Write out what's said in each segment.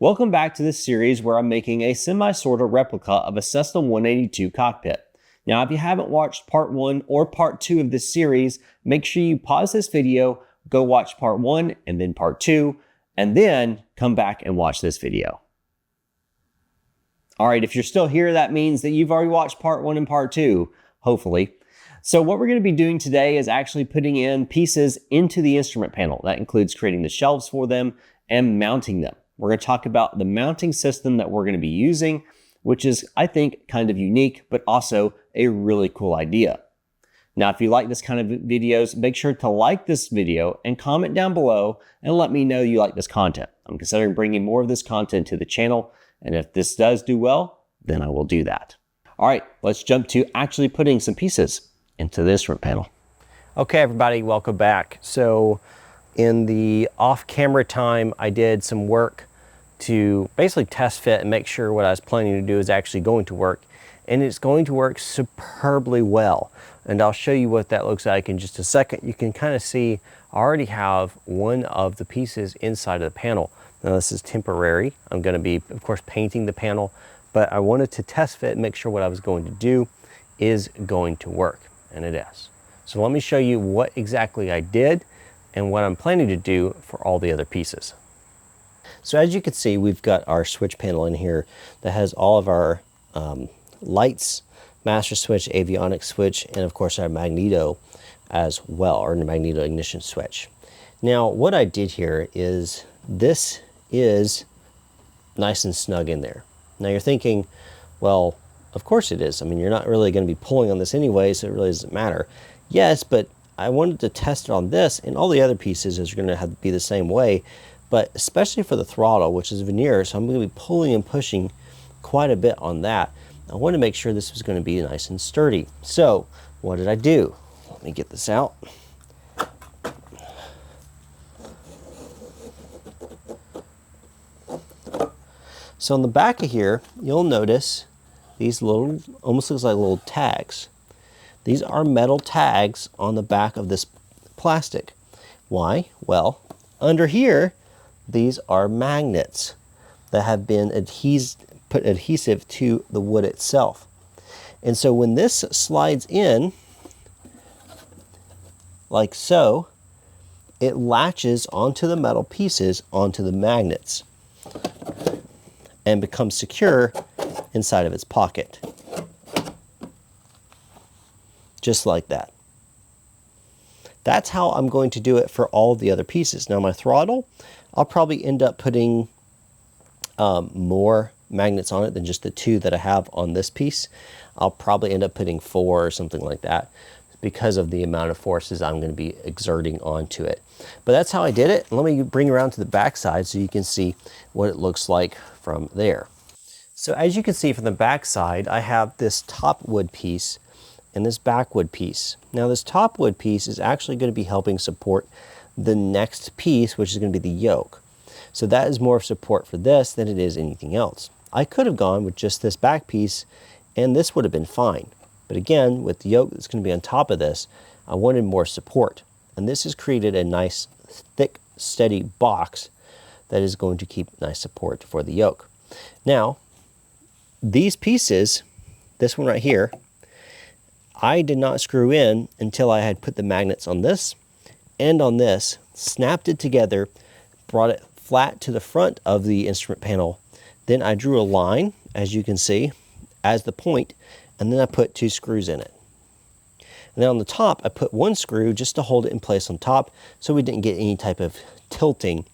Welcome back to this series where I'm making a semi-sorta replica of a Cessna 182 cockpit. Now, if you haven't watched part 1 or part 2 of this series, make sure you pause this video, go watch part 1 and then part 2, and then come back and watch this video. All right, if you're still here, that means that you've already watched part 1 and part 2, hopefully. So what we're going to be doing today is actually putting in pieces into the instrument panel. That includes creating the shelves for them and mounting them. We're going to talk about the mounting system that we're going to be using, which is, I think, kind of unique, but also a really cool idea. Now, if you like this kind of videos, make sure to like this video and comment down below and let me know you like this content. I'm considering bringing more of this content to the channel, and if this does do well, then I will do that. All right, let's jump to actually putting some pieces into the instrument panel. Okay, everybody, welcome back. So in the off-camera time, I did some work to basically test fit and make sure what I was planning to do is actually going to work. And it's going to work superbly well. And I'll show you what that looks like in just a second. You can kind of see I already have one of the pieces inside of the panel. Now this is temporary. I'm going to be, of course, painting the panel, but I wanted to test fit and make sure what I was going to do is going to work, and it is. So let me show you what exactly I did and what I'm planning to do for all the other pieces. So as you can see, we've got our switch panel in here that has all of our lights, master switch, avionics switch, and of course our magneto as well, or the magneto ignition switch. Now what I did here is, this is nice and snug in there. Now you're thinking, well, of course it is. I mean, you're not really going to be pulling on this anyway, so it really doesn't matter. Yes, but I wanted to test it on this, and all the other pieces is going to have to be the same way. But especially for the throttle, which is veneer, so I'm going to be pulling and pushing quite a bit on that. I wanted to make sure this was going to be nice and sturdy. So what did I do? Let me get this out. So on the back of here, you'll notice these little, almost looks like little tags. These are metal tags on the back of this plastic. Why? Well, under here, these are magnets that have been put adhesive to the wood itself. And so when this slides in, like so, it latches onto the metal pieces, onto the magnets, and becomes secure inside of its pocket. Just like that. That's how I'm going to do it for all the other pieces. Now my throttle, I'll probably end up putting more magnets on it than just the 2 that I have on this piece. I'll probably end up putting 4 or something like that because of the amount of forces I'm going to be exerting onto it. But that's how I did it. Let me bring around to the back side so you can see what it looks like from there. So as you can see from the back side, I have this top wood piece and this back wood piece. Now this top wood piece is actually going to be helping support the next piece, which is going to be the yoke. So that is more support for this than it is anything else. I could have gone with just this back piece and this would have been fine. But again, with the yoke that's going to be on top of this, I wanted more support. And this has created a nice, thick, steady box that is going to keep nice support for the yoke. Now, these pieces, this one right here, I did not screw in until I had put the magnets on this and on this, snapped it together, brought it flat to the front of the instrument panel. Then I drew a line, as you can see, as the point, and then I put 2 screws in it. And then on the top, I put 1 screw just to hold it in place on top so we didn't get any type of tilting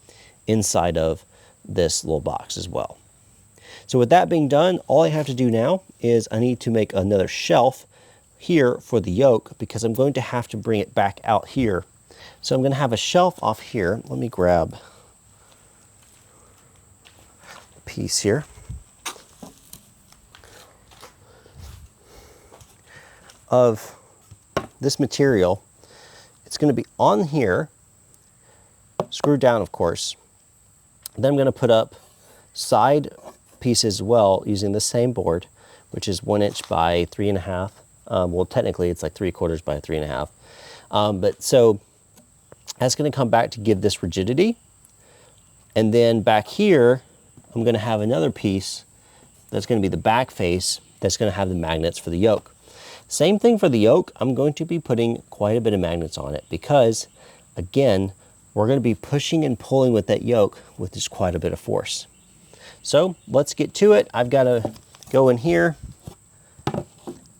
inside of this little box as well. So with that being done, all I have to do now is I need to make another shelf here for the yoke because I'm going to have to bring it back out here. So I'm going to have a shelf off here. Let me grab a piece here. Of this material. It's going to be on here, screwed down of course. Then I'm going to put up side pieces as well using the same board, which is 1 inch by 3.5. Well, technically it's like 3/4 by 3.5. But so that's going to come back to give this rigidity. And then back here, I'm I'm going to have another piece that's going to be the back face that's going to have the magnets for the yoke. Same thing for the yoke. I'm going to be putting quite a bit of magnets on it because, again, we're going to be pushing and pulling with that yoke with just quite a bit of force. So let's get to it. I've got to go in here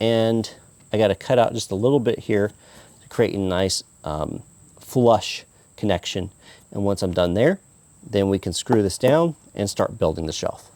and I got to cut out just a little bit here to create a nice flush connection. And once I'm done there, then we can screw this down and start building the shelf.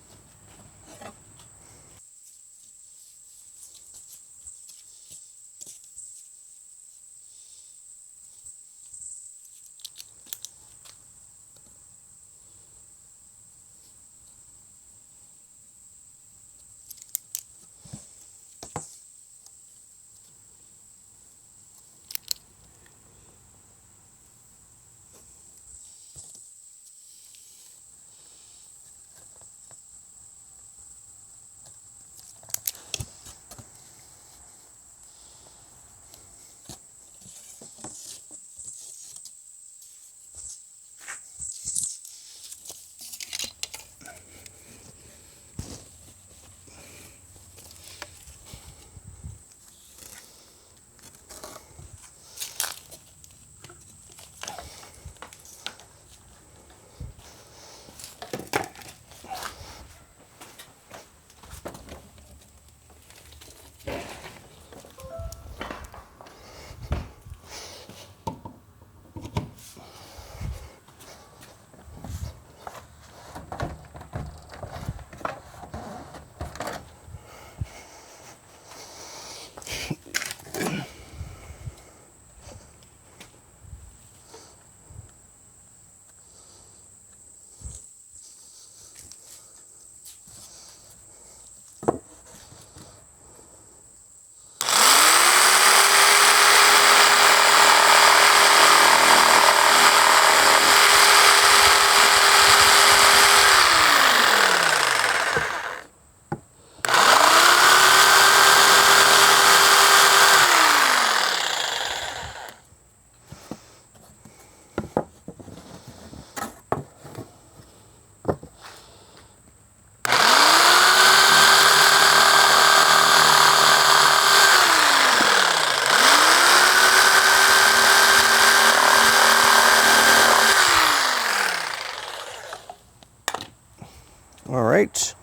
All right,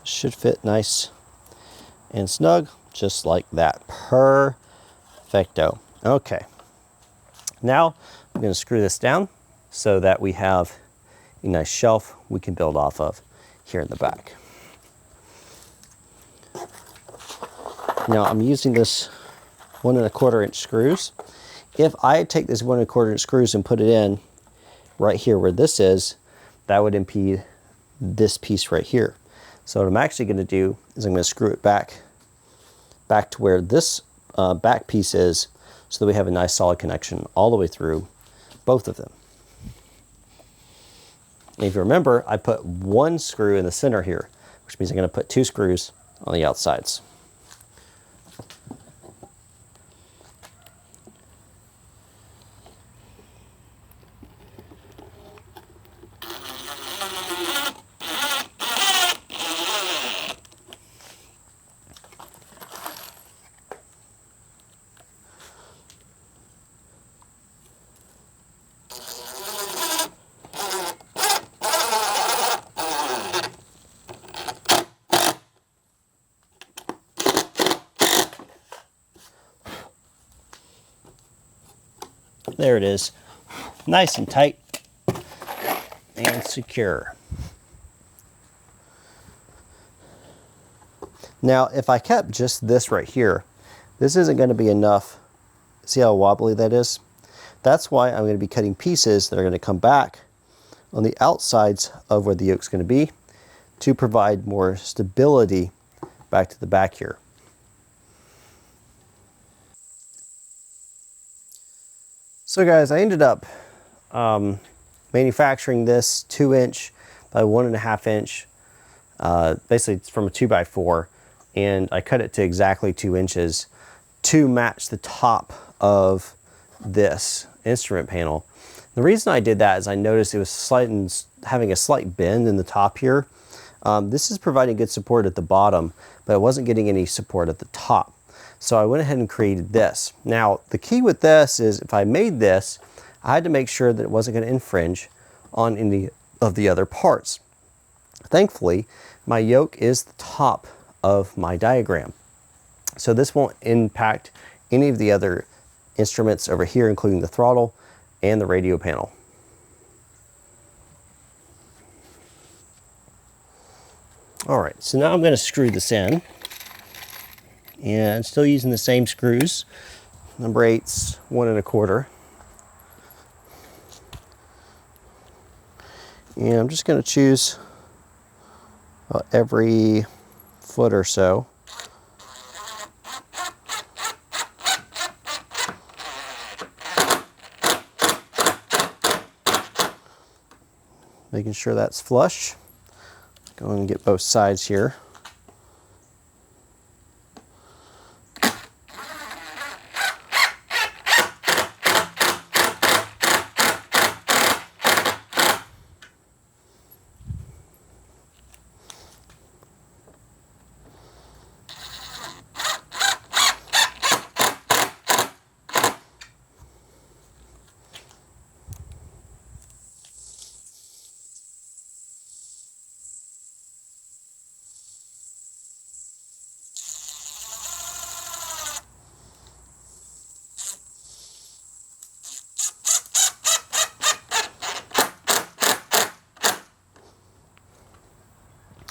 should fit nice and snug, just like that. Perfecto. Okay, now I'm going to screw this down so that we have a nice shelf we can build off of here in the back. Now I'm using this 1 1/4 inch screws. If I take this 1 1/4 inch screws and put it in right here where this is, that would impede this piece right here. So what I'm actually going to do is I'm going to screw it back to where this back piece is, so that we have a nice solid connection all the way through both of them. And if you remember, I put 1 screw in the center here, which means I'm going to put 2 screws on the outsides. There it is, nice and tight and secure. Now, if I kept just this right here, this isn't going to be enough. See how wobbly that is? That's why I'm going to be cutting pieces that are going to come back on the outsides of where the yoke's going to be to provide more stability back to the back here. So guys, I ended up manufacturing this 2-inch by 1.5 inch. Basically, it's from a 2x4, and I cut it to exactly 2 inches to match the top of this instrument panel. The reason I did that is I noticed it was having a slight bend in the top here. This is providing good support at the bottom, but it wasn't getting any support at the top. So I went ahead and created this. Now, the key with this is if I made this, I had to make sure that it wasn't going to infringe on any of the other parts. Thankfully, my yoke is the top of my diagram. So this won't impact any of the other instruments over here, including the throttle and the radio panel. All right, so now I'm going to screw this in. And still using the same screws. Number 8's 1 1/4. And I'm just going to choose every foot or so. Making sure that's flush. Go and get both sides here.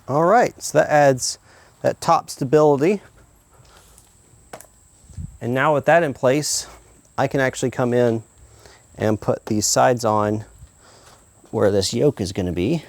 All right, so that adds that top stability. And now with that in place, I can actually come in and put these sides on where this yoke is going to be.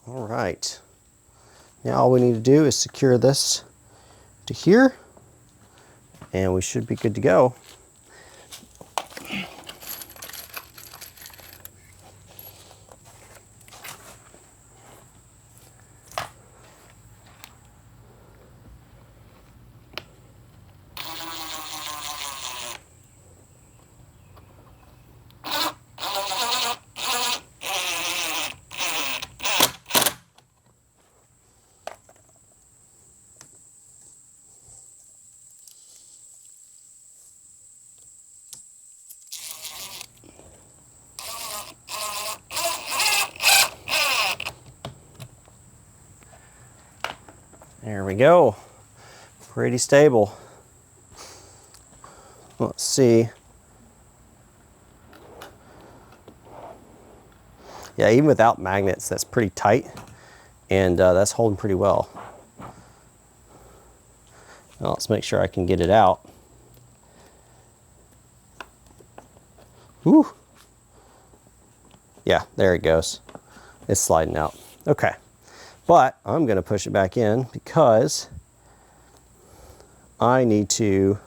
All right, now all we need to do is secure this to here, and we should be good to go. There we go. Pretty stable. Let's see. Yeah, even without magnets, that's pretty tight, and that's holding pretty well. Now let's make sure I can get it out. Whew. Yeah, there it goes. It's sliding out. Okay, but I'm gonna push it back in because I need to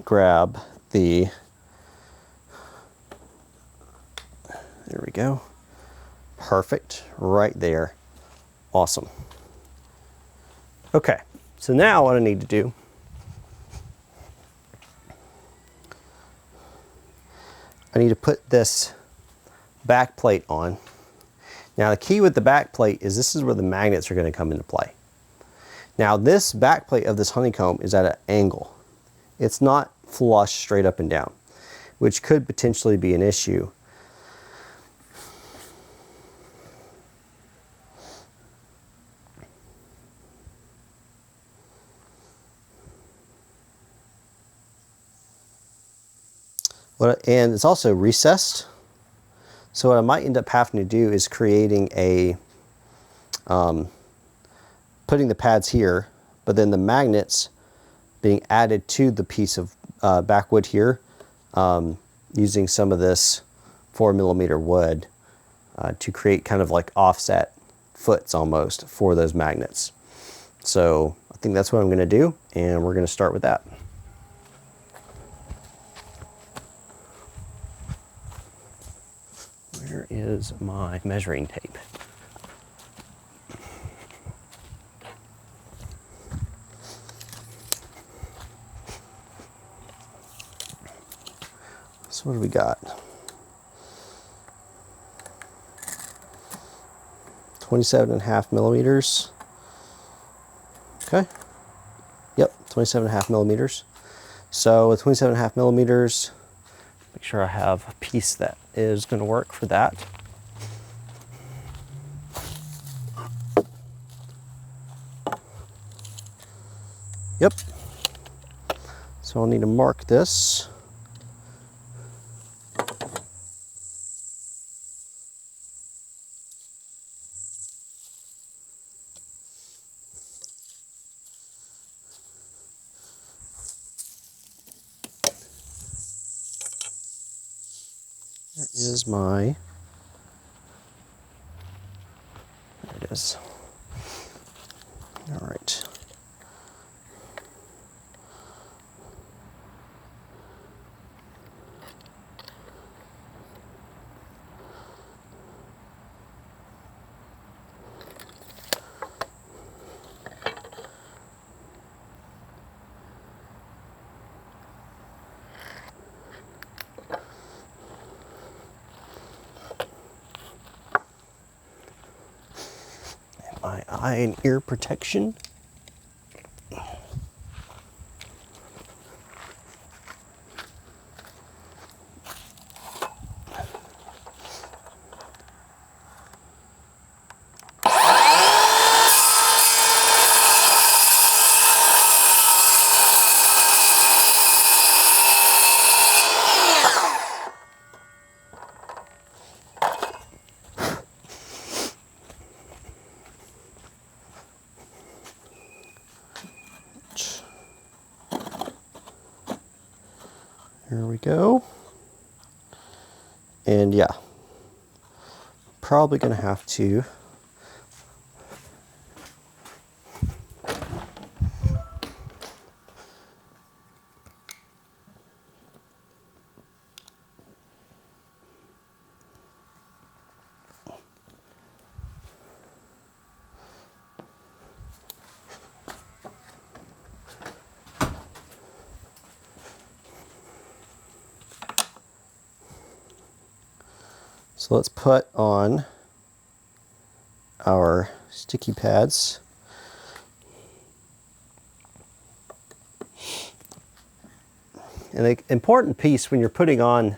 grab the, there we go. Perfect, right there. Awesome. Okay, so now what I need to do, I need to put this back plate on. Now the key with the back plate is this is where the magnets are going to come into play. Now this back plate of this honeycomb is at an angle. It's not flush straight up and down, which could potentially be an issue. And it's also recessed. So what I might end up having to do is creating a, putting the pads here, but then the magnets being added to the piece of backwood here, using some of this 4mm wood to create kind of like offset foots almost for those magnets. So I think that's what I'm going to do, and we're going to start with that. Where is my measuring tape? So what do we got? 27.5mm. Okay. Yep, 27.5mm. So with 27.5mm, make sure I have a piece that is going to work for that. Yep. So I'll need to mark this. There is my, there it is. All right. My eye and ear protection. Here we go. And yeah, probably gonna have to so let's put on our sticky pads. And the important piece when you're putting on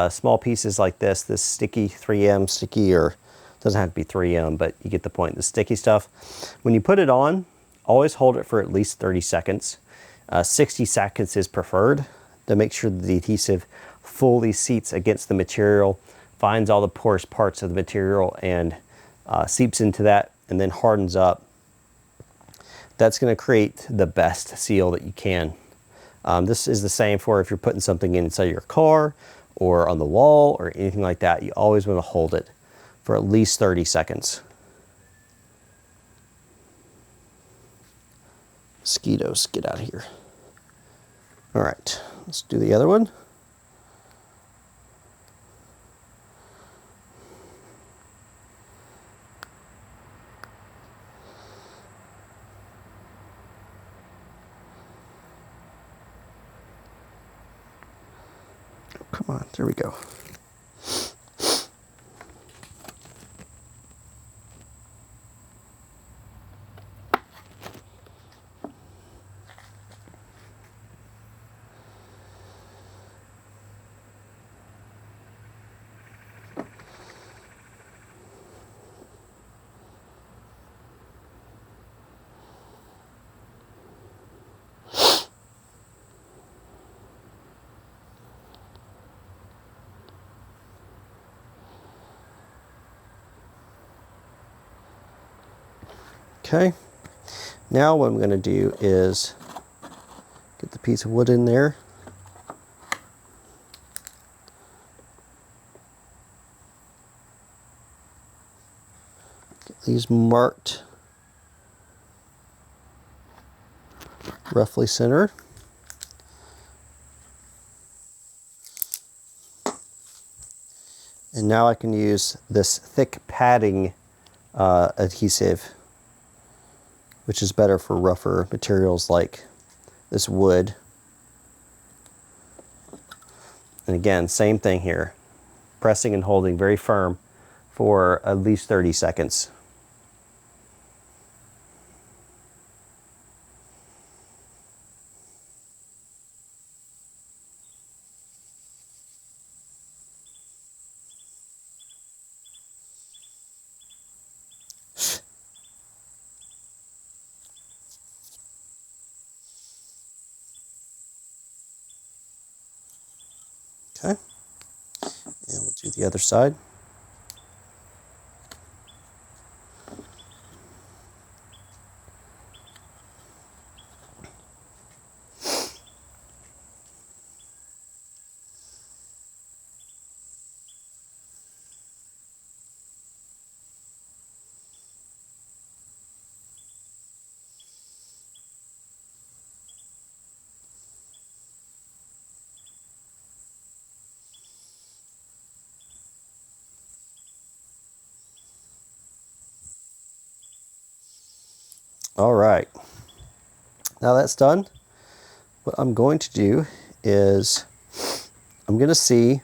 small pieces like this sticky 3M sticky, or doesn't have to be 3M, but you get the point, the sticky stuff. When you put it on, always hold it for at least 30 seconds. 60 seconds is preferred. to make sure that the adhesive fully seats against the material, finds all the porous parts of the material and seeps into that and then hardens up. That's going to create the best seal that you can. This is the same for if you're putting something inside your car or on the wall or anything like that. You always want to hold it for at least 30 seconds. Mosquitoes, get out of here. All right, let's do the other one. Oh, come on, there we go. Okay, now what I'm going to do is get the piece of wood in there. Get these marked roughly centered. And now I can use this thick padding adhesive, which is better for rougher materials like this wood. And again, same thing here. Pressing and holding very firm for at least 30 seconds. Okay, and we'll do the other side. All right, now that's done. What I'm going to do is I'm going to see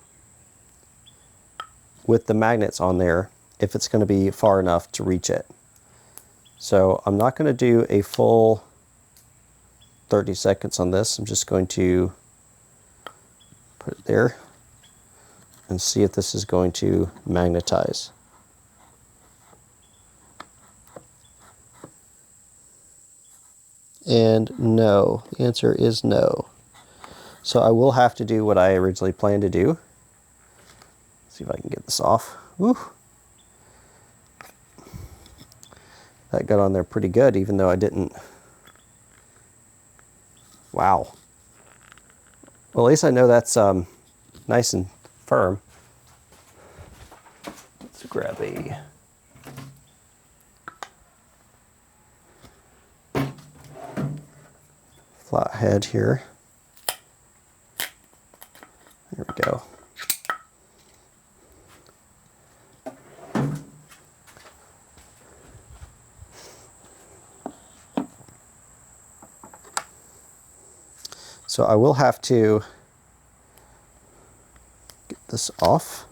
with the magnets on there if it's going to be far enough to reach it. So I'm not going to do a full 30 seconds on this. I'm just going to put it there and see if this is going to magnetize. And no, the answer is no. So I will have to do what I originally planned to do. Let's see if I can get this off. Woo. That got on there pretty good, even though I didn't. Wow. Well, at least I know that's nice and firm. Let's grab a flat head here. There we go. So I will have to get this off.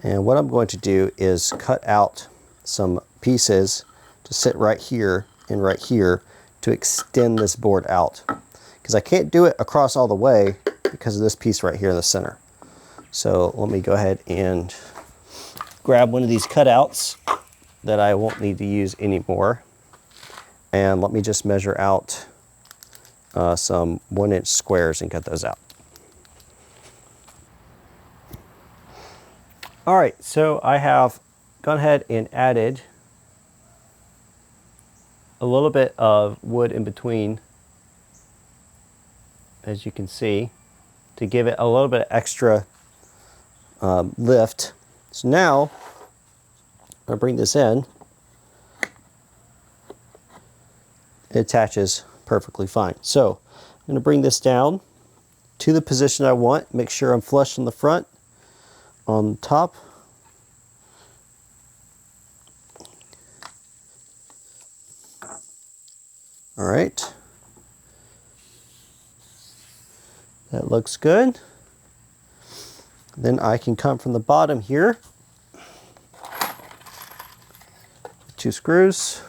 And what I'm going to do is cut out some pieces to sit right here and right here to extend this board out. Because I can't do it across all the way because of this piece right here in the center. So let me go ahead and grab one of these cutouts that I won't need to use anymore. And let me just measure out some 1-inch squares and cut those out. All right, so I have gone ahead and added a little bit of wood in between, as you can see, to give it a little bit of extra lift. So now I'll bring this in. It attaches perfectly fine. So I'm going to bring this down to the position I want. Make sure I'm flush on the front, on top. All right. That looks good. Then I can come from the bottom here. 2 screws.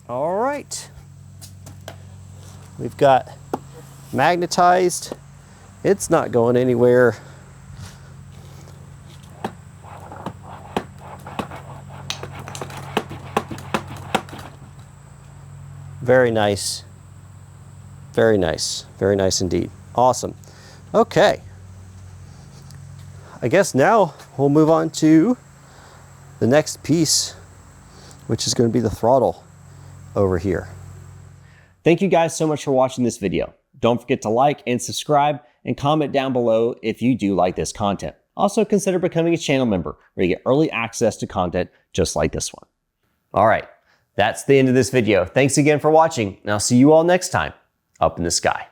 All right, we've got magnetized. It's not going anywhere. Very nice. Very nice. Very nice indeed. Awesome. Okay. I guess now we'll move on to the next piece, which is going to be the throttle over here. Thank you guys so much for watching this video. Don't forget to like and subscribe and comment down below if you do like this content. Also consider becoming a channel member where you get early access to content just like this one. All right, that's the end of this video. Thanks again for watching, and I'll see you all next time up in the sky.